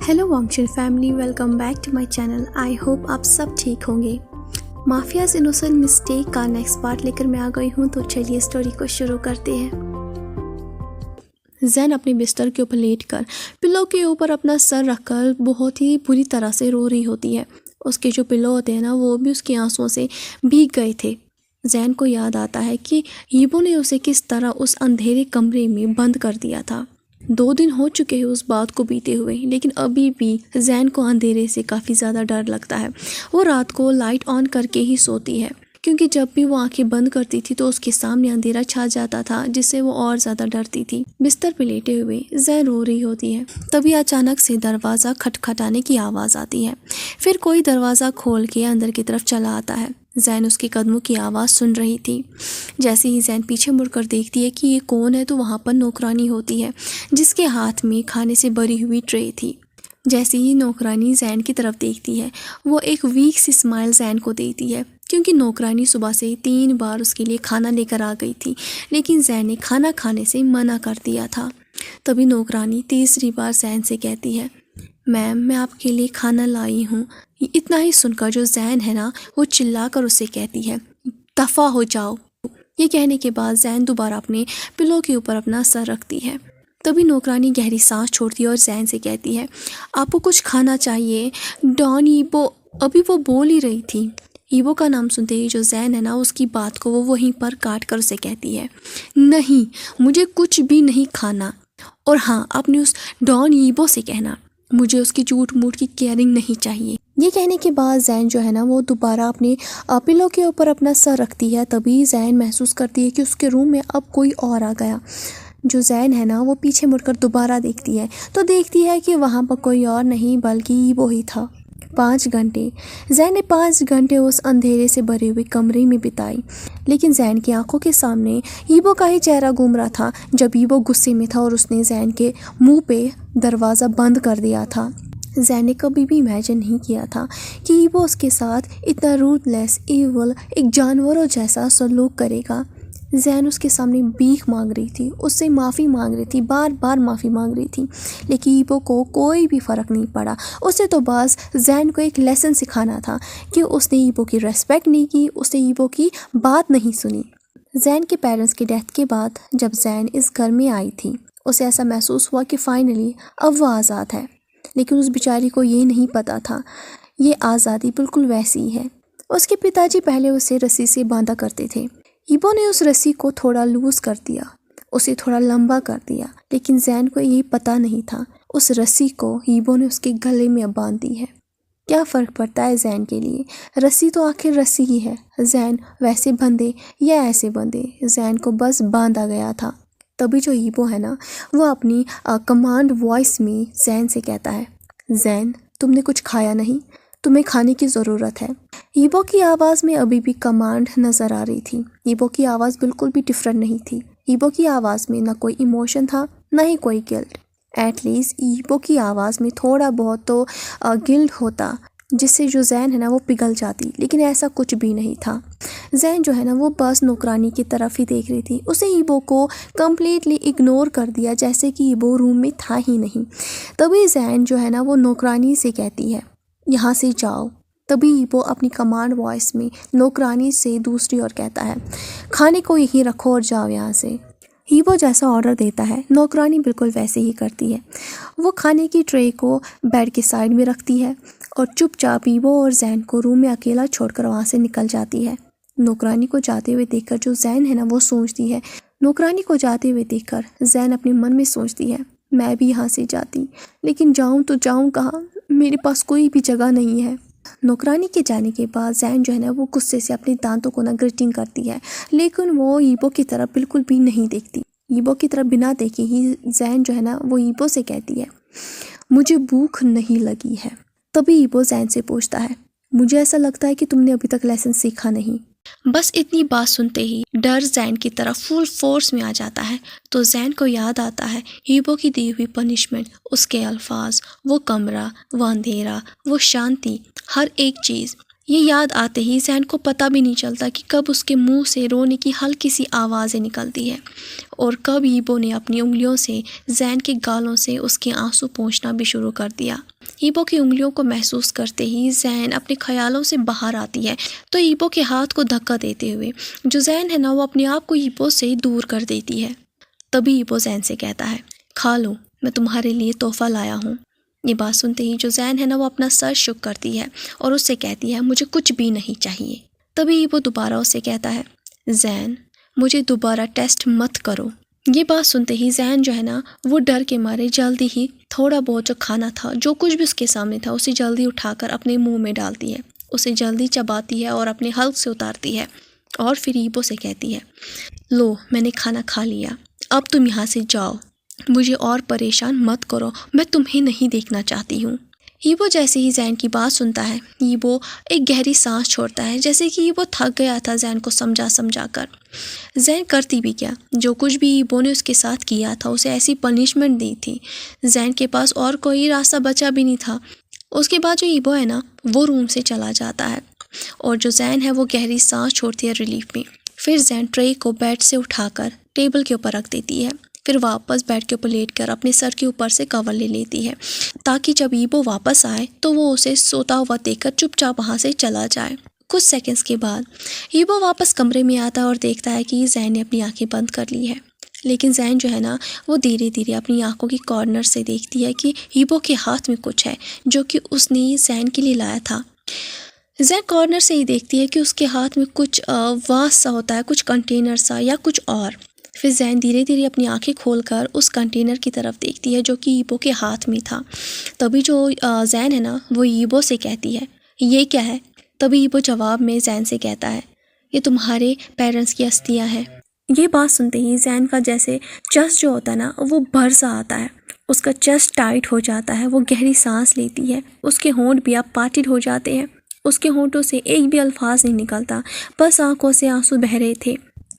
Hello वांगचुल family, welcome back to my channel. I hope आप सब ठीक होंगे। माफियाज इनोसेंट मिस्टेक का नेक्स्ट पार्ट लेकर मैं आ गई हूँ, तो चलिए स्टोरी को शुरू करते हैं। जैन अपने बिस्तर के ऊपर लेटकर पिलो के ऊपर अपना सर रखकर बहुत ही बुरी तरह से रो रही होती है। उसके जो पिलो होते हैं ना, वो भी उसके आंसुओं से भीग गए थे। जैन को याद आता है कि ईबो ने उसे किस तरह उस अंधेरे कमरे में बंद कर दिया था। 2 दिन हो चुके हैं उस बात को बीते हुए, लेकिन अभी भी जैन को अंधेरे से काफ़ी ज़्यादा डर लगता है। वो रात को लाइट ऑन करके ही सोती है, क्योंकि जब भी वो आंखें बंद करती थी तो उसके सामने अंधेरा छा जाता था, जिससे वो और ज़्यादा डरती थी। बिस्तर पे लेटे हुए जैन रो रही होती है। तभी अचानक से दरवाज़ा खटखटाने की आवाज़ आती है। फिर कोई दरवाज़ा खोल के अंदर की तरफ चला आता है। जैन उसके कदमों की आवाज़ सुन रही थी। जैसे ही जैन पीछे मुड़कर देखती है कि ये कौन है, तो वहाँ पर नौकरानी होती है, जिसके हाथ में खाने से भरी हुई ट्रे थी। जैसे ही नौकरानी जैन की तरफ देखती है, वो एक वीक सी स्माइल जैन को देती है, क्योंकि नौकरानी सुबह से 3 बार उसके लिए खाना लेकर आ गई थी, लेकिन जैन ने खाना खाने से मना कर दिया था। तभी नौकरानी तीसरी बार जैन से कहती है, मैम, मैं आपके लिए खाना लाई हूँ। इतना ही सुनकर जो जैन है ना, वो चिल्लाकर उससे कहती है, दफ़ा हो जाओ। ये कहने के बाद जैन दोबारा अपने पिलो के ऊपर अपना सर रखती है। तभी नौकरानी गहरी सांस छोड़ती है और जैन से कहती है, आपको कुछ खाना चाहिए? डॉन, ईबो अभी वो बोल ही रही थी। ईबो का नाम सुनते ही जो जैन है ना, उसकी बात को वो वहीं पर काट कर उसे कहती है, नहीं, मुझे कुछ भी नहीं खाना। और हाँ, आपने उस डॉन ईबो से कहना, मुझे उसकी झूठ मूठ की केयरिंग नहीं चाहिए। ये कहने के बाद जैन जो है ना, वो दोबारा अपने पिलो के ऊपर अपना सर रखती है। तभी जैन महसूस करती है कि उसके रूम में अब कोई और आ गया। जो जैन है ना, वो पीछे मुड़कर दोबारा देखती है, तो देखती है कि वहाँ पर कोई और नहीं बल्कि वो ही था। 5 घंटे जैन ने 5 घंटे उस अंधेरे से भरे हुए कमरे में बिताई, लेकिन जैन की आंखों के सामने ईबो का ही चेहरा घूम रहा था। जब ईबो गुस्से में था और उसने जैन के मुंह पे दरवाज़ा बंद कर दिया था। जैन ने कभी भी इमेजिन नहीं किया था कि ईबो उसके साथ इतना रूथलेस, इवल, एक जानवरों जैसा सलूक करेगा। जैन उसके सामने भीख मांग रही थी, उससे माफ़ी मांग रही थी, बार बार माफ़ी मांग रही थी, लेकिन ईबो को कोई भी फ़र्क नहीं पड़ा। उसे तो बस जैन को एक लेसन सिखाना था कि उसने ईबो की रेस्पेक्ट नहीं की, उसने ईबो की बात नहीं सुनी। जैन के पेरेंट्स की डेथ के बाद जब जैन इस घर में आई थी, उसे ऐसा महसूस हुआ कि फाइनली अब वो आज़ाद है। लेकिन उस बेचारी को ये नहीं पता था, ये आज़ादी बिल्कुल वैसी ही है। उसके पिताजी पहले उसे रस्सी से बांधा करते थे। ईबो ने उस रस्सी को थोड़ा लूज कर दिया, उसे थोड़ा लंबा कर दिया, लेकिन जैन को ये पता नहीं था उस रस्सी को ईबो ने उसके गले में अब बांध दी है। क्या फ़र्क पड़ता है जैन के लिए? रस्सी तो आखिर रस्सी ही है। जैन वैसे बंधे या ऐसे बंधे, जैन को बस बांधा गया था। तभी जो ईबो है ना, वो अपनी कमांड वॉइस में जैन से कहता है, जैन, तुमने कुछ खाया नहीं, तुम्हें खाने की ज़रूरत है। ईबो की आवाज़ में अभी भी कमांड नज़र आ रही थी। ईबो की आवाज़ बिल्कुल भी डिफरेंट नहीं थी। ईबो की आवाज़ में ना कोई इमोशन था, ना ही कोई गिल्ट। एटलीस्ट ईबो की आवाज़ में थोड़ा बहुत तो गिल्ट होता, जिससे जो जैन है ना, वो पिघल जाती, लेकिन ऐसा कुछ भी नहीं था। जैन जो है ना, वो बस नौकरानी की तरफ ही देख रही थी। उसे ईबो को कम्प्लीटली इग्नोर कर दिया, जैसे कि ईबो रूम में था ही नहीं। तभी जैन जो है ना, वो नौकरानी से कहती है, यहाँ से जाओ। तभी ईबो अपनी कमांड वॉइस में नौकरानी से दूसरी ओर कहता है, खाने को यहीं रखो और जाओ यहाँ से। ईबो जैसा ऑर्डर देता है, नौकरानी बिल्कुल वैसे ही करती है। वो खाने की ट्रे को बेड के साइड में रखती है और चुपचाप ईबो और जैन को रूम में अकेला छोड़कर वहाँ से निकल जाती है। नौकरानी को जाते हुए देखकर जो जैन है ना, वो सोचती है, नौकरानी को जाते हुए देखकर जैन अपने मन में सोचती है, मैं भी यहाँ से जाती, लेकिन जाऊँ तो जाऊँ कहाँ? मेरे पास कोई भी जगह नहीं है। नौकरानी के जाने के बाद जैन जो है ना, वो गुस्से से अपने दांतों को ना ग्रिटिंग करती है, लेकिन वो ईबो की तरफ बिल्कुल भी नहीं देखती। ईबो की तरफ बिना देखे ही जैन जो है ना, वो ईबो से कहती है, मुझे भूख नहीं लगी है। तभी ईबो जैन से पूछता है, मुझे ऐसा लगता है कि तुमने अभी तक लेसन सीखा नहीं। बस इतनी बात सुनते ही डर जैन की तरफ फुल फोर्स में आ जाता है। तो जैन को याद आता है ईबो की दी हुई पनिशमेंट, उसके अल्फाज, वो कमरा, वो अंधेरा, वो शांति, हर एक चीज़। ये याद आते ही जैन को पता भी नहीं चलता कि कब उसके मुंह से रोने की हल्की सी आवाज़ें निकलती है और कब ईबो ने अपनी उंगलियों से जैन के गालों से उसके आंसू पोंछना भी शुरू कर दिया। ईबो की उंगलियों को महसूस करते ही जैन अपने ख्यालों से बाहर आती है, तो ईबो के हाथ को धक्का देते हुए जो जैन है ना वो अपने आप को ईबो से दूर कर देती है। तभी ईबो जैन से कहता है, खा लो, मैं तुम्हारे लिए तोहफा लाया हूँ। ये बात सुनते ही जो जैन है ना वो अपना सर शुक करती है और उससे कहती है, मुझे कुछ भी नहीं चाहिए। तभी ईबो दोबारा उससे कहता है, जैन मुझे दोबारा टेस्ट मत करो। ये बात सुनते ही जैन जो है ना वो डर के मारे जल्दी ही थोड़ा बहुत जो खाना था, जो कुछ भी उसके सामने था, उसे जल्दी उठाकर अपने मुंह में डालती है, उसे जल्दी चबाती है और अपने हल्क से उतारती है और फिर ईबो से कहती है, लो मैंने खाना खा लिया, अब तुम यहाँ से जाओ, मुझे और परेशान मत करो, मैं तुम्हें नहीं देखना चाहती हूँ। ईबो जैसे ही जैन की बात सुनता है, ईबो एक गहरी सांस छोड़ता है, जैसे कि ईबो थक गया था जैन को समझा कर। जैन करती भी क्या, जो कुछ भी ईबो ने उसके साथ किया था उसे ऐसी पनिशमेंट दी थी, जैन के पास और कोई रास्ता बचा भी नहीं था। उसके बाद जो ईबो है ना वो रूम से चला जाता है और जो जैन है वो गहरी सांस छोड़ती है रिलीफ में। फिर जैन ट्रे को बेड से उठाकर टेबल के ऊपर रख देती है, फिर वापस बेड के ऊपर लेटकर अपने सर के ऊपर से कवर ले लेती है, ताकि जब ईबो वापस आए तो वो उसे सोता हुआ देखकर चुपचाप वहाँ से चला जाए। कुछ सेकंड्स के बाद ईबो वापस कमरे में आता है और देखता है कि जैन ने अपनी आंखें बंद कर ली है, लेकिन जैन जो है ना वो धीरे धीरे अपनी आंखों की कॉर्नर से देखती है कि ईबो के हाथ में कुछ है जो कि उसने जैन के लिए लाया था। जैन कॉर्नर से ही देखती है कि उसके हाथ में कुछ वास सा होता है, कुछ कंटेनर सा या कुछ और। फिर जैन धीरे धीरे अपनी आंखें खोलकर उस कंटेनर की तरफ देखती है जो कि ईबो के हाथ में था। तभी जो जैन है ना वो ईबो से कहती है, ये क्या है? तभी ईबो जवाब में जैन से कहता है, ये तुम्हारे पेरेंट्स की अस्थियाँ हैं। ये बात सुनते ही जैन का जैसे चेस्ट जो होता है ना वो भर सा आता है, उसका चेस्ट टाइट हो जाता है, वो गहरी सांस लेती है, उसके होंठ भी अब पार्टेड हो जाते हैं, उसके होंठों से एक भी अल्फाज नहीं निकलता, बस आंखों से आंसू बह रहे थे।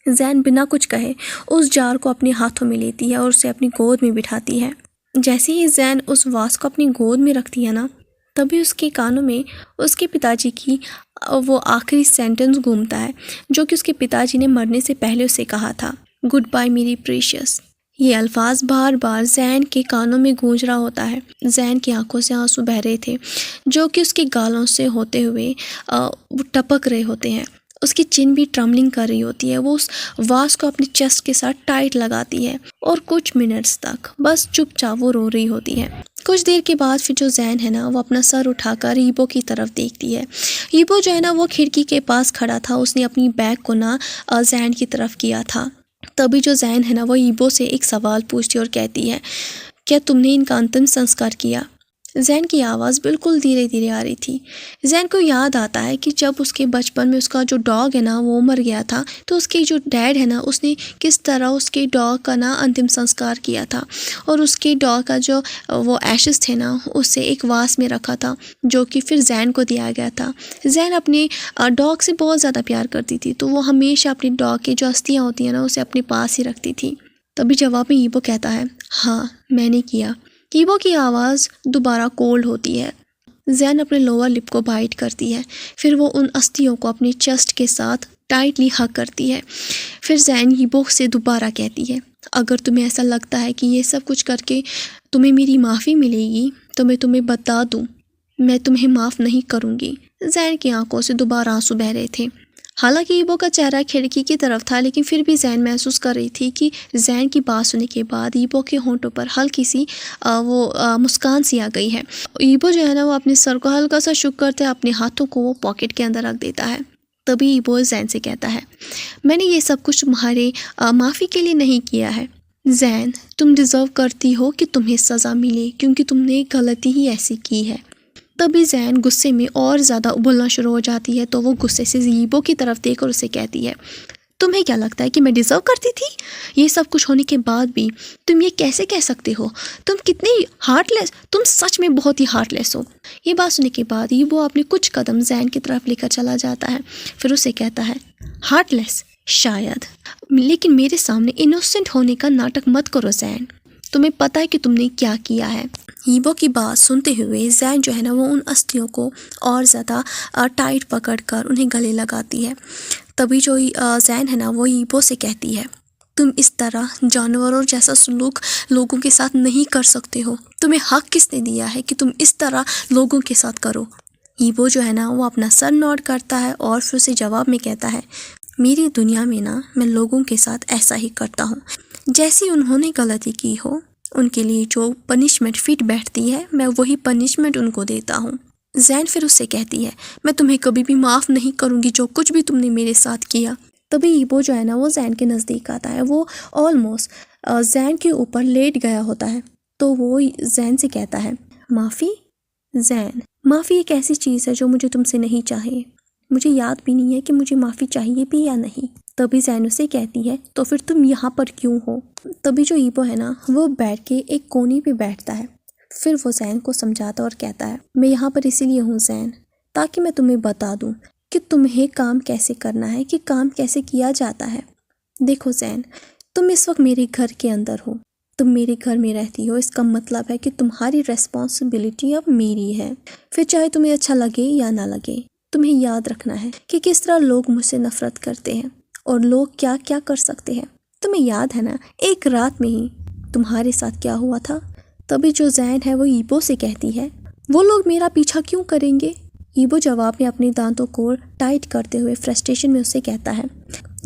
जैन बिना कुछ कहे उस जार को अपने हाथों में लेती है और उसे अपनी गोद में बिठाती है। जैसे ही जैन उस वास को अपनी गोद में रखती है ना, तभी उसके कानों में उसके पिताजी की वो आखिरी सेंटेंस घूमता है जो कि उसके पिताजी ने मरने से पहले उसे कहा था, गुड बाय मेरी प्रीशियस। ये अल्फाज बार बार जैन के कानों में गूंज रहा होता है। जैन की आंखों से आंसू बह रहे थे जो कि उसके गालों से होते हुए टपक रहे होते हैं। उसकी चिन भी ट्रम्बलिंग कर रही होती है। वो उस वास को अपने चेस्ट के साथ टाइट लगाती है और कुछ मिनट्स तक बस चुपचाप वो रो रही होती है। कुछ देर के बाद फिर जो जैन है ना वो अपना सर उठाकर ईबो की तरफ देखती है। ईबो जो है ना वो खिड़की के पास खड़ा था, उसने अपनी बैग को ना जैन की तरफ किया था। तभी जो जैन है ना वो ईबो से एक सवाल पूछती और कहती है, क्या तुमने इनका अंतिम संस्कार किया? जैन की आवाज़ बिल्कुल धीरे धीरे आ रही थी। जैन को याद आता है कि जब उसके बचपन में उसका जो डॉग है ना वो मर गया था, तो उसके जो डैड है ना उसने किस तरह उसके डॉग का ना अंतिम संस्कार किया था और उसके डॉग का जो वो एशेस थे ना उसे एक वास में रखा था जो कि फिर जैन को दिया गया था। जैन अपने डॉग से बहुत ज़्यादा प्यार करती थी, तो वो हमेशा अपने डॉग की जो अस्थियाँ होती हैं ना उसे अपने पास ही रखती थी। तभी जवाब में ईबो कहता है, हाँ मैंने किया। ईबो की आवाज़ दोबारा कोल्ड होती है। जैन अपने लोअर लिप को बाइट करती है, फिर वो उन अस्थियों को अपनी चेस्ट के साथ टाइटली हग करती है। फिर जैन ईबो से दोबारा कहती है, अगर तुम्हें ऐसा लगता है कि ये सब कुछ करके तुम्हें मेरी माफ़ी मिलेगी तो मैं तुम्हें बता दूँ, मैं तुम्हें माफ़ नहीं करूँगी। जैन की आंखों से दोबारा आंसू बह रहे थे। हालांकि ईबो का चेहरा खिड़की की तरफ था, लेकिन फिर भी जैन महसूस कर रही थी कि जैन की बात सुनने के बाद ईबो के होंठों पर हल्की सी मुस्कान सी आ गई है। ईबो जो है ना वो अपने सर को हल्का सा शुक करते अपने हाथों को वो पॉकेट के अंदर रख देता है। तभी ईबो जैन से कहता है, मैंने ये सब कुछ तुम्हारे माफ़ी के लिए नहीं किया है। जैन, तुम डिज़र्व करती हो कि तुम्हें सज़ा मिले, क्योंकि तुमने गलती ही ऐसी की है। तभी जैन गुस्से में और ज़्यादा उबलना शुरू हो जाती है, तो वो गुस्से से ईबो की तरफ देखकर उसे कहती है, तुम्हें क्या लगता है कि मैं डिज़र्व करती थी? ये सब कुछ होने के बाद भी तुम ये कैसे कह सकते हो? तुम कितनी हार्टलेस, तुम सच में बहुत ही हार्टलेस हो। ये बात सुनने के बाद ईबो अपने कुछ कदम जैन की तरफ लेकर चला जाता है, फिर उसे कहता है, हार्टलेस शायद, लेकिन मेरे सामने इनोसेंट होने का नाटक मत करो जैन, तुम्हें पता है कि तुमने क्या किया है। ईबो की बात सुनते हुए जैन जो है ना वो उन अस्थियों को और ज़्यादा टाइट पकड़कर उन्हें गले लगाती है। तभी जो जैन है ना वो ईबो से कहती है, तुम इस तरह जानवरों जैसा सलूक लोगों के साथ नहीं कर सकते हो। तुम्हें हक किसने दिया है कि तुम इस तरह लोगों के साथ करो? ईबो जो है ना वो अपना सर नोड करता है और फिर उसे जवाब में कहता है, मेरी दुनिया में ना मैं लोगों के साथ ऐसा ही करता हूँ। जैसी उन्होंने गलती की हो उनके लिए जो पनिशमेंट फिट बैठती है मैं वही पनिशमेंट उनको देता हूँ। जैन फिर उससे कहती है, मैं तुम्हें कभी भी माफ़ नहीं करूँगी जो कुछ भी तुमने मेरे साथ किया। तभी ईबो जो है ना वो जैन के नज़दीक आता है। वो ऑलमोस्ट जैन के ऊपर लेट गया होता है। तो वो जैन से कहता है, माफ़ी? जैन, माफ़ी एक ऐसी चीज़ है जो मुझे तुमसे नहीं चाहिए। मुझे याद भी नहीं है कि मुझे माफ़ी चाहिए भी या नहीं। तभी जैन उसे कहती है, तो फिर तुम यहाँ पर क्यों हो? तभी जो ईबो है ना वो बैठ के एक कोने पे बैठता है। फिर वो जैन को समझाता और कहता है, मैं यहाँ पर इसीलिए हूँ जैन, ताकि मैं तुम्हें बता दूँ कि तुम्हें काम कैसे करना है, कि काम कैसे किया जाता है। देखो जैन, तुम इस वक्त मेरे घर के अंदर हो, तुम मेरे घर में रहती हो, इसका मतलब है कि तुम्हारी रेस्पॉन्सिबिलिटी अब मेरी है। फिर चाहे तुम्हें अच्छा लगे या ना लगे, तुम्हें याद रखना है कि किस तरह लोग मुझसे नफरत करते हैं और लोग क्या क्या कर सकते हैं। तुम्हें याद है ना एक रात में ही तुम्हारे साथ क्या हुआ था? तभी जो जैन है वो ईबो से कहती है, वो लोग मेरा पीछा क्यों करेंगे? ईबो जवाब में अपने दांतों को टाइट करते हुए फ्रस्ट्रेशन में उससे कहता है,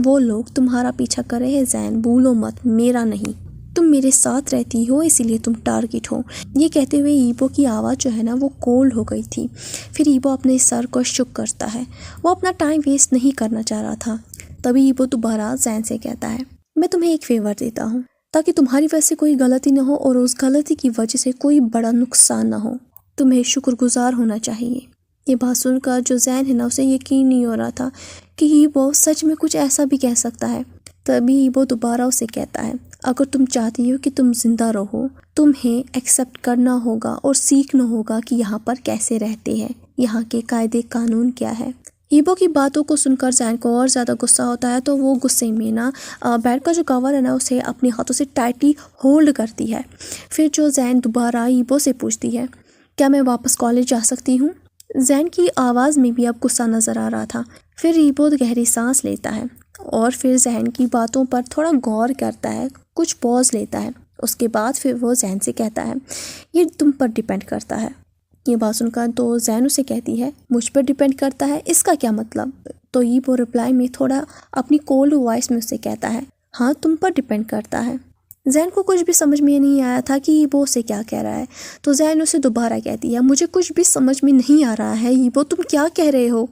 वो लोग तुम्हारा पीछा कर रहे हैं जैन, भूलो मत, मेरा नहीं। तुम मेरे साथ रहती हो इसीलिए तुम टारगेट हो। ये कहते हुए ईबो की आवाज़ जो है ना वो कोल्ड हो गई थी। फिर ईबो अपने सर को शुक करता है। वो अपना टाइम वेस्ट नहीं करना चाह रहा था। तभी ईबो दोबारा जैन से कहता है, मैं तुम्हें एक फेवर देता हूँ ताकि तुम्हारी वजह से कोई गलती ना हो और उस गलती की वजह से कोई बड़ा नुकसान ना हो। तुम्हें शुक्रगुजार होना चाहिए। ये बात सुनकर जो जैन है ना उसे यकीन नहीं हो रहा था कि ईबो सच में कुछ ऐसा भी कह सकता है। तभी ईबो दोबारा उसे कहता है, अगर तुम चाहती हो कि तुम जिंदा रहो, तुम्हें एक्सेप्ट करना होगा और सीखना होगा कि यहाँ पर कैसे रहते हैं, यहाँ के कायदे कानून क्या है। ईबो की बातों को सुनकर जैन को और ज़्यादा गुस्सा होता है। तो वो गुस्से में ना बेड का जो कवर है ना उसे अपने हाथों से टाइटली होल्ड करती है। फिर जो जैन दोबारा ईबो से पूछती है, क्या मैं वापस कॉलेज जा सकती हूँ? जैन की आवाज़ में भी अब गुस्सा नज़र आ रहा था। फिर ईबो गहरी सांस लेता है और फिर जैन की बातों पर थोड़ा गौर करता है, कुछ पॉज लेता है। उसके बाद फिर वो जैन से कहता है, ये तुम पर डिपेंड करता है। ये बात सुनकर तो जैन उसे कहती है, मुझ पर डिपेंड करता है, इसका क्या मतलब? तो ईबो रिप्लाई में थोड़ा अपनी कोल्ड वॉइस में उससे कहता है, हाँ तुम पर डिपेंड करता है। जैन को कुछ भी समझ में नहीं आया था कि ईबो उसे क्या कह रहा है। तो जैन उसे दोबारा कहती है, मुझे कुछ भी समझ में नहीं आ रहा है ईबो, तुम क्या कह रहे हो?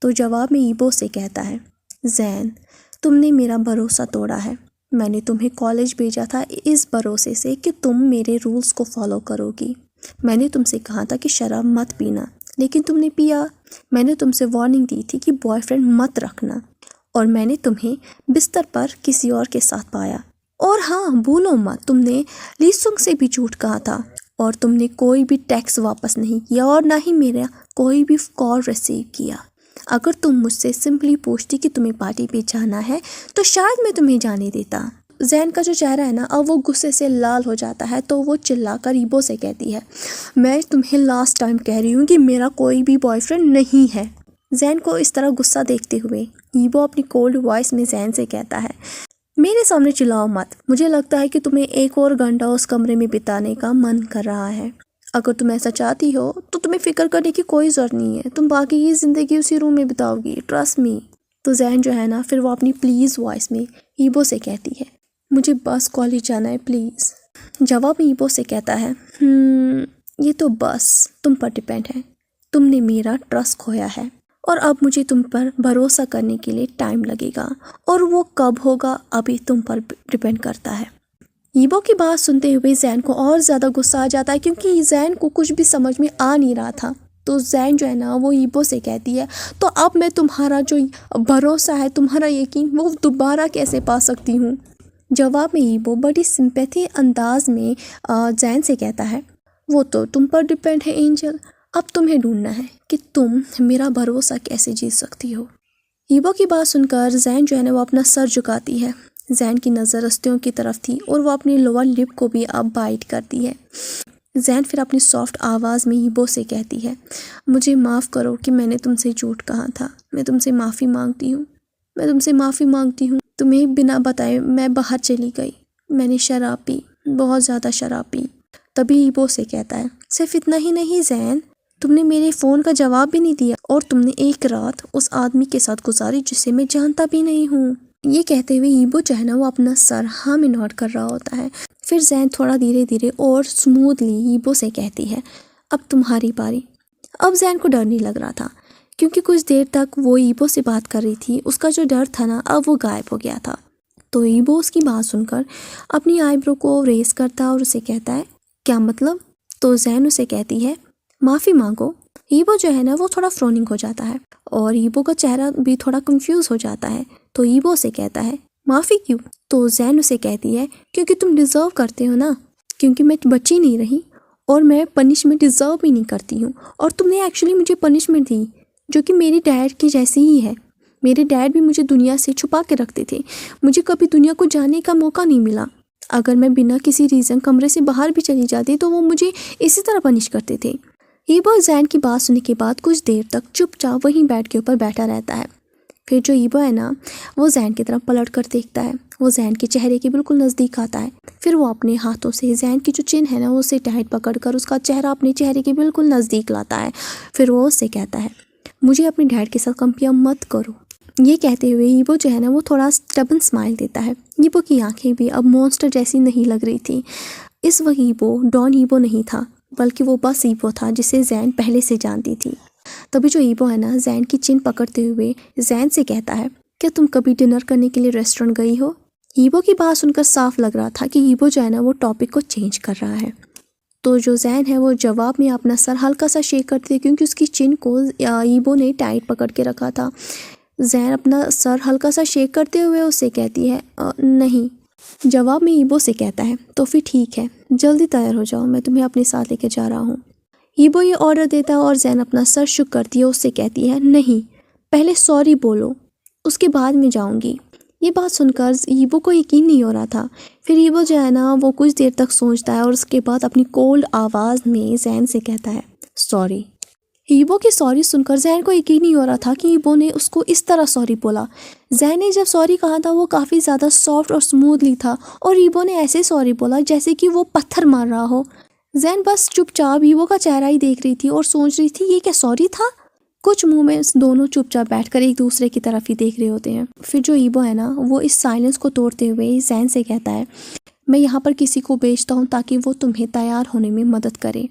तो जवाब में ईबो से कहता है, जैन तुमने मेरा भरोसा तोड़ा है। मैंने तुम्हें कॉलेज भेजा था इस भरोसे से कि तुम मेरे रूल्स को फॉलो करोगी। मैंने तुमसे कहा था कि शराब मत पीना, लेकिन तुमने पिया। मैंने तुमसे वार्निंग दी थी कि बॉयफ्रेंड मत रखना, और मैंने तुम्हें बिस्तर पर किसी और के साथ पाया। और हाँ, भूलो मत, तुमने लीसुंग से भी झूठ कहा था, और तुमने कोई भी टैक्स वापस नहीं किया और ना ही मेरा कोई भी कॉल रिसीव किया। अगर तुम मुझसे सिंपली पूछती कि तुम्हें पार्टी पे जाना है तो शायद मैं तुम्हें जाने देता। जैन का जो चेहरा है ना अब वो गुस्से से लाल हो जाता है। तो वो चिल्लाकर ईबो से कहती है, मैं तुम्हें लास्ट टाइम कह रही हूँ कि मेरा कोई भी बॉयफ्रेंड नहीं है। जैन को इस तरह गुस्सा देखते हुए ईबो अपनी कोल्ड वॉइस में जैन से कहता है, मेरे सामने चिल्लाओ मत। मुझे लगता है कि तुम्हें एक और घंटा उस कमरे में बिताने का मन कर रहा है। अगर तुम ऐसा चाहती हो तो तुम्हें फिक्र करने की कोई ज़रूरत नहीं है। तुम बाकी की ज़िंदगी उसी रूम में बिताओगी, ट्रस्ट मी। तो जैन जो है ना फिर वो अपनी प्लीज़ वॉइस में ईबो से कहती है, मुझे बस कॉलेज जाना है प्लीज़। जवाब में ईबो से कहता है, ये तो बस तुम पर डिपेंड है। तुमने मेरा ट्रस्ट खोया है और अब मुझे तुम पर भरोसा करने के लिए टाइम लगेगा, और वो कब होगा अभी तुम पर डिपेंड करता है। ईबो की बात सुनते हुए जैन को और ज़्यादा गुस्सा आ जाता है, क्योंकि जैन को कुछ भी समझ में आ नहीं रहा था। तो जैन जो है ना वो ईबो से कहती है, तो अब मैं तुम्हारा जो भरोसा है, तुम्हारा यकीन, वो दोबारा कैसे पा सकती हूँ? जवाब में ईबो बड़ी सिंपैथी अंदाज में जैन से कहता है, वो तो तुम पर डिपेंड है एंजल। अब तुम्हें ढूंढना है कि तुम मेरा भरोसा कैसे जीत सकती हो। ईबो की बात सुनकर जैन जो है ना वो अपना सर झुकाती है। जैन की नज़र रस्तियों की तरफ थी और वो अपनी लोअर लिप को भी अब बाइट करती है। जैन फिर अपनी सॉफ्ट आवाज़ में ईबो से कहती है, मुझे माफ़ करो कि मैंने तुमसे झूठ कहा था। मैं तुमसे माफ़ी मांगती हूँ, मैं तुमसे माफ़ी मांगती हूँ। तुम्हें बिना बताए मैं बाहर चली गई, मैंने शराब पी, बहुत ज़्यादा शराब पी। तभी ईबो से कहता है, सिर्फ इतना ही नहीं जैन, तुमने मेरे फ़ोन का जवाब भी नहीं दिया और तुमने एक रात उस आदमी के साथ गुजारी जिसे मैं जानता भी नहीं हूँ। ये कहते हुए ईबो जो है ना वो अपना सर हाँ में नोट कर रहा होता है। फिर जैन थोड़ा धीरे धीरे और स्मूथली ईबो से कहती है, अब तुम्हारी बारी। अब जैन को डर नहीं लग रहा था, क्योंकि कुछ देर तक वो ईबो से बात कर रही थी, उसका जो डर था ना अब वो गायब हो गया था। तो ईबो उसकी बात सुनकर अपनी आईब्रो को रेस करता है और उसे कहता है, क्या मतलब? तो जैन उसे कहती है, माफ़ी मांगो। ईबो जो है ना वो थोड़ा फ्रोनिंग हो जाता है और ईबो का चेहरा भी थोड़ा कंफ्यूज हो जाता है। तो ईबो से कहता है, माफ़ी क्यों? तो जैन उसे कहती है, क्योंकि तुम डिज़र्व करते हो ना, क्योंकि मैं बची नहीं रही और मैं पनिशमेंट डिज़र्व भी नहीं करती हूँ, और तुमने एक्चुअली मुझे पनिशमेंट दी जो कि मेरी डैड की जैसी ही है। मेरे डैड भी मुझे दुनिया से छुपा के रखते थे, मुझे कभी दुनिया को जानने का मौका नहीं मिला। अगर मैं बिना किसी रीज़न कमरे से बाहर भी चली जाती तो वो मुझे इसी तरह पनिश करते थे। ईबो जैन की बात सुनने के बाद कुछ देर तक चुपचाप वहीं बेड के ऊपर बैठा रहता है। फिर जो ईबो है ना वो जैन की तरफ पलट कर देखता है, वो जैन के चेहरे के बिल्कुल नज़दीक आता है। फिर वो अपने हाथों से जैन की जो चिन है ना वो उसे टाइट पकड़कर उसका चेहरा अपने चेहरे के बिल्कुल नज़दीक लाता है। फिर वो उससे कहता है, मुझे अपने डैड के साथ कंपेयर मत करो। ये कहते हुए ईबो जो है ना वो थोड़ा स्टबन स्माइल देता है। ईबो की आंखें भी अब मॉन्स्टर जैसी नहीं लग रही थी। इस वक्त ईबो डॉन ईबो नहीं था, बल्कि वो बस ईबो था जिसे जैन पहले से जानती थी। तभी जो ईबो है ना जैन की चिन पकड़ते हुए जैन से कहता है, क्या तुम कभी डिनर करने के लिए रेस्टोरेंट गई हो? ईबो की बात सुनकर साफ लग रहा था कि ईबो जो है ना वो टॉपिक को चेंज कर रहा है। तो जो जैन है वो जवाब में अपना सर हल्का सा शेक करती है, क्योंकि उसकी चिन को ईबो ने टाइट पकड़ के रखा था। जैन अपना सर हल्का सा शेक करते हुए उससे कहती है, नहीं। जवाब में ईबो से कहता है, तो फिर ठीक है, जल्दी तैयार हो जाओ, मैं तुम्हें अपने साथ लेके जा रहा हूँ। ईबो ये ऑर्डर देता है और जैन अपना सर शुक करती है, उससे कहती है, नहीं, पहले सॉरी बोलो, उसके बाद में जाऊँगी। ये बात सुनकर ईबो को यकीन नहीं हो रहा था। फिर ईबो जो है ना वो कुछ देर तक सोचता है और उसके बाद अपनी कोल्ड आवाज़ में जैन से कहता है, सॉरी। ईबो की सॉरी सुनकर जैन को यकीन नहीं हो रहा था कि ईबो ने उसको इस तरह सॉरी बोला। जैन ने जब सॉरी कहा था वो काफ़ी ज़्यादा सॉफ्ट और स्मूथली था, और ईबो ने ऐसे सॉरी बोला जैसे कि वो पत्थर मार रहा हो। जैन बस चुपचाप ईबो का चेहरा ही देख रही थी और सोच रही थी ये क्या सॉरी था। कुछ मोमेंट्स दोनों चुपचाप बैठकर एक दूसरे की तरफ ही देख रहे होते हैं। फिर जो ईबो है ना वो इस साइलेंस को तोड़ते हुए जैन से कहता है, मैं यहाँ पर किसी को भेजता हूँ ताकि वो तुम्हें तैयार होने में मदद करे।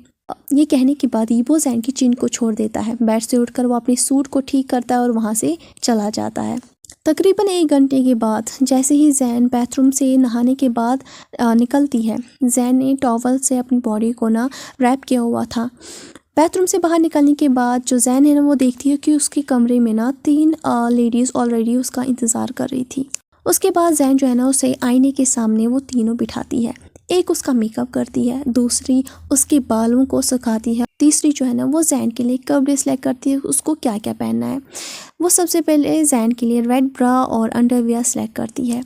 ये कहने के बाद ईबो जैन की चिन को छोड़ देता है। बेड से उठकर वो अपने सूट को ठीक करता है और वहाँ से चला जाता है। तकरीबन 1 घंटे के बाद जैसे ही जैन बाथरूम से नहाने के बाद निकलती है, जैन ने टॉवल से अपनी बॉडी को ना रैप किया हुआ था। बाथरूम से बाहर निकलने के बाद जो जैन है ना वो देखती है कि उसके कमरे में ना 3 लेडीज़ ऑलरेडी उसका इंतज़ार कर रही थी। उसके बाद जैन जो है ना उसे आईने के सामने वो तीनों बिठाती है। एक उसका मेकअप करती है, दूसरी उसके बालों को सुखाती है, तीसरी जो है ना वो जैन के लिए कपड़े सेलेक्ट करती है, उसको क्या क्या पहनना है। वो सबसे पहले जैन के लिए रेड ब्रा और अंडरवियर सेलेक्ट करती है।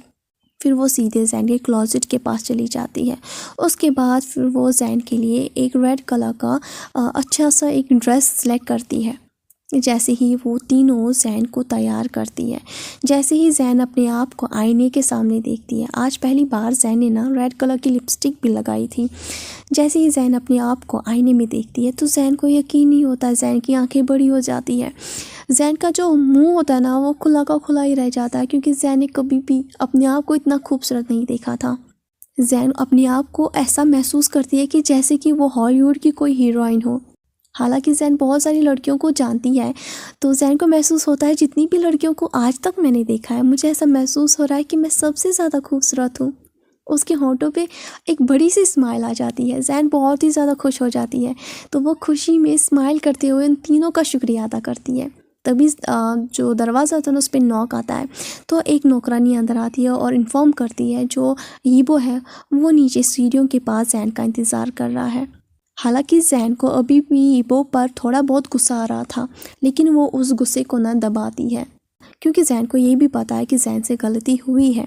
फिर वो सीधे जैन के क्लोजेट के पास चली जाती है। उसके बाद फिर वो जैन के लिए एक रेड कलर का अच्छा सा एक ड्रेस सेलेक्ट करती है। जैसे ही वो तीनों जैन को तैयार करती है, जैसे ही जैन अपने आप को आईने के सामने देखती है, आज पहली बार जैन ने ना रेड कलर की लिपस्टिक भी लगाई थी। जैसे ही जैन अपने आप को आईने में देखती है तो जैन को यकीन नहीं होता, जैन की आंखें बड़ी हो जाती है। जैन का जो मुंह होता है ना वो खुला का खुला ही रह जाता है, क्योंकि जैन ने कभी भी अपने आप को इतना खूबसूरत नहीं देखा था। जैन अपने आप को ऐसा महसूस करती है कि जैसे कि वो हॉलीवुड की कोई हीरोइन हो। हालांकि जैन बहुत सारी लड़कियों को जानती है, तो जैन को महसूस होता है जितनी भी लड़कियों को आज तक मैंने देखा है, मुझे ऐसा महसूस हो रहा है कि मैं सबसे ज़्यादा खूबसूरत हूँ। उसके होंठों पे एक बड़ी सी स्माइल आ जाती है। जैन बहुत ही ज़्यादा खुश हो जाती है, तो वो खुशी में स्माइल करते हुए उन तीनों का शुक्रिया अदा करती है। तभी जो दरवाज़ा होता है ना उस पर नॉक आता है, तो एक नौकरानी अंदर आती है और इन्फॉर्म करती है जो ईबो है वो नीचे सीढ़ियों के पास जैन का इंतज़ार कर रहा है। हालांकि जैन को अभी भी ईबो पर थोड़ा बहुत गुस्सा आ रहा था, लेकिन वो उस गुस्से को न दबाती है, क्योंकि जैन को ये भी पता है कि जैन से गलती हुई है।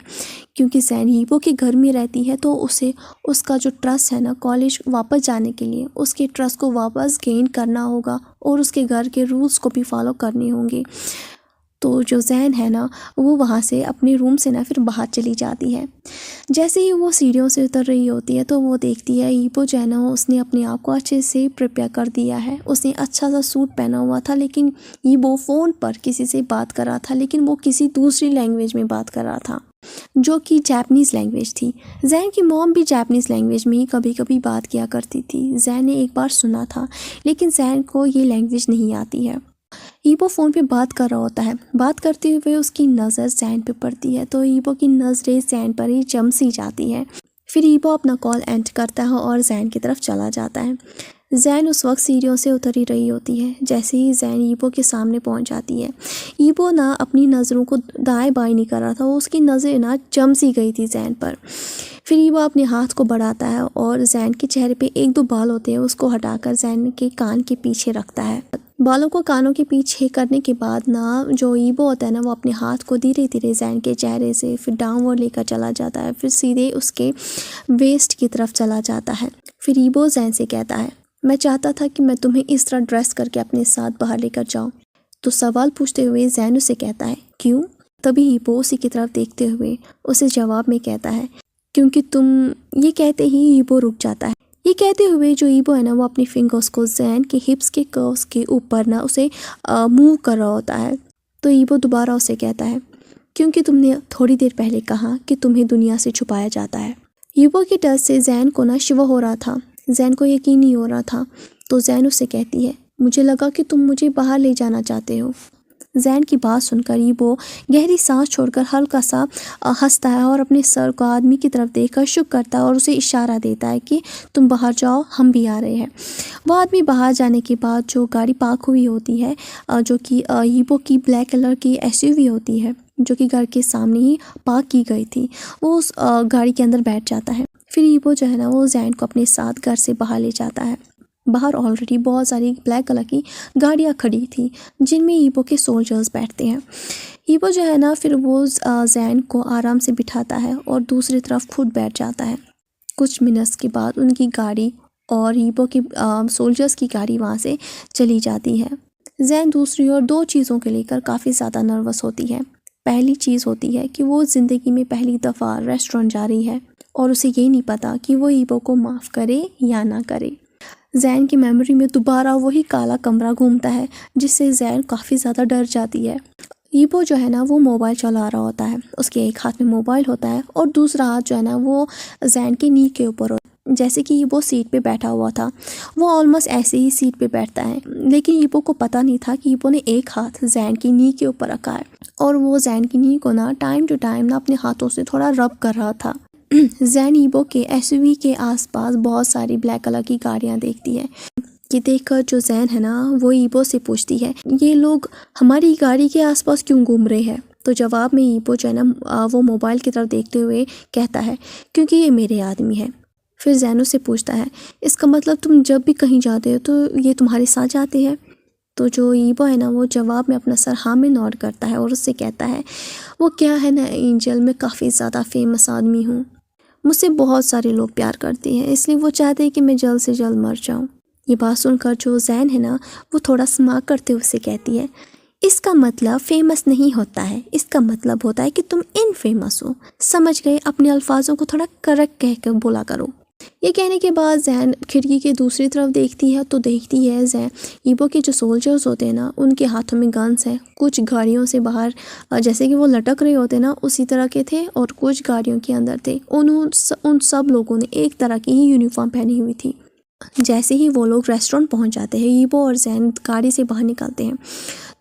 क्योंकि जैन ईबो के घर में रहती है तो उसे उसका जो ट्रस्ट है ना कॉलेज वापस जाने के लिए उसके ट्रस्ट को वापस गेन करना होगा और उसके घर के रूल्स को भी फॉलो करने होंगे। तो जो जैन है ना वो वहाँ से अपने रूम से ना फिर बाहर चली जाती है। जैसे ही वो सीढ़ियों से उतर रही होती है तो वो देखती है ईबो जो है ना उसने अपने आप को अच्छे से प्रिपेयर कर दिया है। उसने अच्छा सा सूट पहना हुआ था, लेकिन ईबो फ़ोन पर किसी से बात कर रहा था, लेकिन वो किसी दूसरी लैंग्वेज में बात कर रहा था जो कि जापानीज़ लैंग्वेज थी। जैन की मॉम भी जापानीज़ लैंग्वेज में ही कभी कभी बात किया करती थी। जैन ने एक बार सुना था, लेकिन जैन को ये लैंग्वेज नहीं आती है। ईबो फ़ोन पे बात कर रहा होता है। बात करते हुए उसकी नज़र जैन पे पड़ती है तो ईबो की नज़रें जैन पर ही जम सी जाती है। फिर ईबो अपना कॉल एंड करता है और जैन की तरफ चला जाता है। जैन उस वक्त सीढ़ियों से उतर ही रही होती है। जैसे ही जैन ईबो के सामने पहुंच जाती है, ईबो ना अपनी नज़रों को दाएं बाएं नहीं कर रहा था, उसकी नज़रें ना जम सी गई थी जैन पर। फिर ईबो अपने हाथ को बढ़ाता है और जैन के चेहरे पे एक दो बाल होते हैं उसको हटाकर जैन के कान के पीछे रखता है। बालों को कानों के पीछे करने के बाद ना जो ईबो होता है ना वो अपने हाथ को धीरे धीरे जैन के चेहरे से फिर डाउनवर्ड लेकर चला जाता है, फिर सीधे उसके वेस्ट की तरफ चला जाता है। फिर ईबो जैन से कहता है, मैं चाहता था कि मैं तुम्हें इस तरह ड्रेस करके अपने साथ बाहर लेकर जाऊं। तो सवाल पूछते हुए जैन उसे कहता है, क्यों? तभी ईबो उसी की तरफ देखते हुए उसे जवाब में कहता है, क्योंकि तुम। ये कहते ही ईबो रुक जाता है। ये कहते हुए जो ईबो है ना वो अपनी फिंगर्स को जैन के हिप्स के कर्व्स के ऊपर ना उसे मूव कर रहा होता है। तो ईबो दोबारा उसे कहता है, क्योंकि तुमने थोड़ी देर पहले कहा कि तुम्हें दुनिया से छुपाया जाता है। ईबो के डर से जैन को ना शिवा हो रहा था। जैन को यकीन नहीं हो रहा था। तो जैन उससे कहती है, मुझे लगा कि तुम मुझे बाहर ले जाना चाहते हो। जैन की बात सुनकर ईबो गहरी सांस छोड़कर हल्का सा हंसता है और अपने सर को आदमी की तरफ देखकर शुक्र करता है और उसे इशारा देता है कि तुम बाहर जाओ, हम भी आ रहे हैं। वो आदमी बाहर जाने के बाद जो गाड़ी पार्क हुई होती है, जो कि ईबो की ब्लैक कलर की एसयूवी होती है जो कि घर के सामने ही पार्क की गई थी, वो उस गाड़ी के अंदर बैठ जाता है। फिर ईबो जो है ना वो जैन को अपने साथ घर से बाहर ले जाता है। बाहर ऑलरेडी बहुत सारी ब्लैक कलर की गाड़ियाँ खड़ी थी जिनमें ईबो के सोल्जर्स बैठते हैं। ईबो जो है ना फिर वो जैन को आराम से बिठाता है और दूसरी तरफ खुद बैठ जाता है। कुछ मिनट्स के बाद उनकी गाड़ी और ईबो की सोल्जर्स की गाड़ी वहाँ से चली जाती है। जैन दूसरी ओर दो चीज़ों के लेकर काफ़ी ज़्यादा नर्वस होती है। पहली चीज़ होती है कि वो ज़िंदगी में पहली दफ़ा रेस्टोरेंट जा रही है और उसे ये नहीं पता कि वो ईबो को माफ़ करे या ना करे। जैन की मेमोरी में दोबारा वही काला कमरा घूमता है जिससे जैन काफ़ी ज़्यादा डर जाती है। ईबो जो है ना वो मोबाइल चला रहा होता है। उसके एक हाथ में मोबाइल होता है और दूसरा हाथ जो है ना वो जैन की नी के ऊपर होता है। जैसे कि ईबो सीट पे बैठा हुआ था, वो ऑलमोस्ट ऐसे ही सीट पे बैठता है, लेकिन ईबो को पता नहीं था कि ईबो ने एक हाथ जैन की नी के ऊपर रखा है और वो जैन की नी को ना टाइम टू टाइम ना अपने हाथों से थोड़ा रब कर रहा था। जैन ईबो के एसयूवी के आसपास बहुत सारी ब्लैक कलर की गाड़ियाँ देखती है। ये देखकर जो जैन है ना वो ईबो से पूछती है, ये लोग हमारी गाड़ी के आसपास क्यों घूम रहे हैं? तो जवाब में ईबो जो है ना वो मोबाइल की तरफ देखते हुए कहता है, क्योंकि ये मेरे आदमी है। फिर जैन उससे पूछता है, इसका मतलब तुम जब भी कहीं जाते हो तो ये तुम्हारे साथ जाते हैं? तो जो ईबो है ना वो जवाब में अपना सर हाँ में नॉड करता है और उससे कहता है, वो क्या है ना एंजल, मैं काफ़ी ज़्यादा फेमस आदमी हूँ, मुझसे बहुत सारे लोग प्यार करते हैं, इसलिए वो चाहते हैं कि मैं जल्द से जल्द मर जाऊं। ये बात सुनकर जो जैन है ना वो थोड़ा स्मार्ट करते हुए उसे कहती है, इसका मतलब फेमस नहीं होता है, इसका मतलब होता है कि तुम इनफेमस हो। समझ गए? अपने अल्फाजों को थोड़ा करेक्ट कह कर बोला करो। ये कहने के बाद जैन खिड़की के दूसरी तरफ देखती है तो देखती है जैन ईबो के जो सोल्जर्स होते हैं ना उनके हाथों में गन्स हैं। कुछ गाड़ियों से बाहर जैसे कि वो लटक रहे होते ना उसी तरह के थे और कुछ गाड़ियों के अंदर थे। उन सब लोगों ने एक तरह की ही यूनिफॉर्म पहनी हुई थी। जैसे ही वो लोग रेस्टोरेंट पहुंच जाते हैं, ईबो और जैन गाड़ी से बाहर निकलते हैं।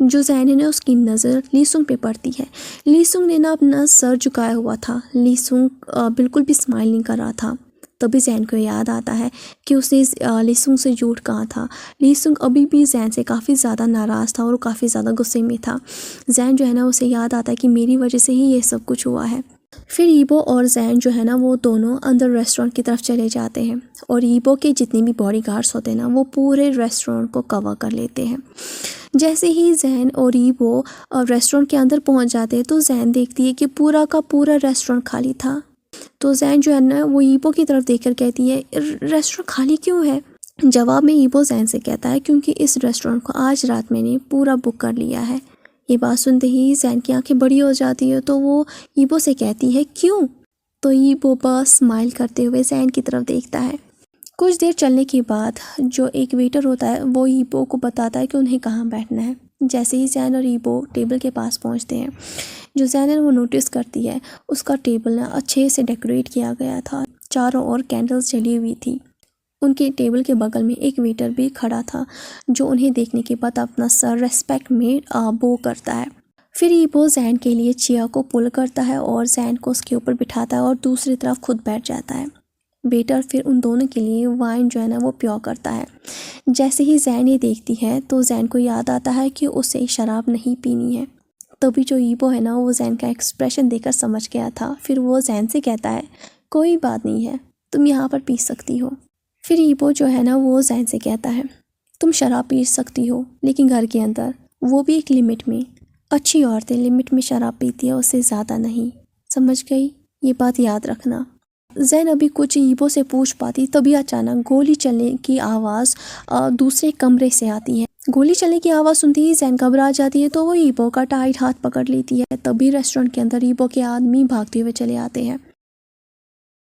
जो जैन है ना उसकी नज़र लीसुंग पे पड़ती है। लीसुंग ने ना अपना सर झुकाया हुआ था। लीसुंग बिल्कुल भी स्माइल नहीं कर रहा था। तभी जैन को याद आता है कि उसने लीसुंग से झूठ कहा था। लीसुंग अभी भी जैन से काफ़ी ज़्यादा नाराज़ था और काफ़ी ज़्यादा गुस्से में था। जैन जो है ना उसे याद आता है कि मेरी वजह से ही ये सब कुछ हुआ है। फिर ईबो और जैन जो है ना वो दोनों अंदर रेस्टोरेंट की तरफ चले जाते हैं और ईबो के जितने भी बॉडीगार्ड्स होते हैं ना वो पूरे रेस्टोरेंट को कवर कर लेते हैं। जैसे ही जैन और ईबो रेस्टोरेंट के अंदर पहुंच जाते हैं तो जैन देखती है कि पूरा का पूरा रेस्टोरेंट खाली था। तो जैन जो है ना वो ईबो की तरफ देखकर कहती है, रेस्टोरेंट खाली क्यों है? जवाब में ईबो जैन से कहता है, क्योंकि इस रेस्टोरेंट को आज रात मैंने पूरा बुक कर लिया है। ये बात सुनते ही जैन की आंखें बड़ी हो जाती है, तो वो ईबो से कहती है क्यों। तो ईबो बस स्माइल करते हुए जैन की तरफ देखता है। कुछ देर चलने के बाद जो एक वेटर होता है वो ईबो को बताता है कि उन्हें कहाँ बैठना है। जैसे ही जैन और ईबो टेबल के पास पहुँचते हैं, जो जैन है वो नोटिस करती है उसका टेबल ना अच्छे से डेकोरेट किया गया था, चारों ओर कैंडल्स जली हुई थी। उनके टेबल के बगल में एक वेटर भी खड़ा था, जो उन्हें देखने के बाद अपना सर रेस्पेक्ट में बो करता है। फिर ईबो जैन के लिए चेयर को पुल करता है और जैन को उसके ऊपर बिठाता है और दूसरी तरफ खुद बैठ जाता है। वेटर फिर उन दोनों के लिए वाइन जो है ना वो प्योर करता है। जैसे ही जैन ये देखती है तो जैन को याद आता है कि उसे शराब नहीं पीनी है। तभी जो ईबो है ना वो जैन का एक्सप्रेशन देखकर समझ गया था। फिर वो जैन से कहता है कोई बात नहीं है, तुम यहाँ पर पी सकती हो। फिर ईबो जो है ना वो जैन से कहता है तुम शराब पी सकती हो, लेकिन घर के अंदर, वो भी एक लिमिट में। अच्छी औरतें लिमिट में शराब पीती है, उससे ज़्यादा नहीं, समझ गई? ये बात याद रखना। जैन अभी कुछ ईबो से पूछ पाती तभी अचानक गोली चलने की आवाज़ दूसरे कमरे से आती है। गोली चलने की आवाज़ सुनती ही जैन घबरा जाती है, तो वो ईबो का टाइट हाथ पकड़ लेती है। तभी रेस्टोरेंट के अंदर ईबो के आदमी भागते हुए चले आते हैं।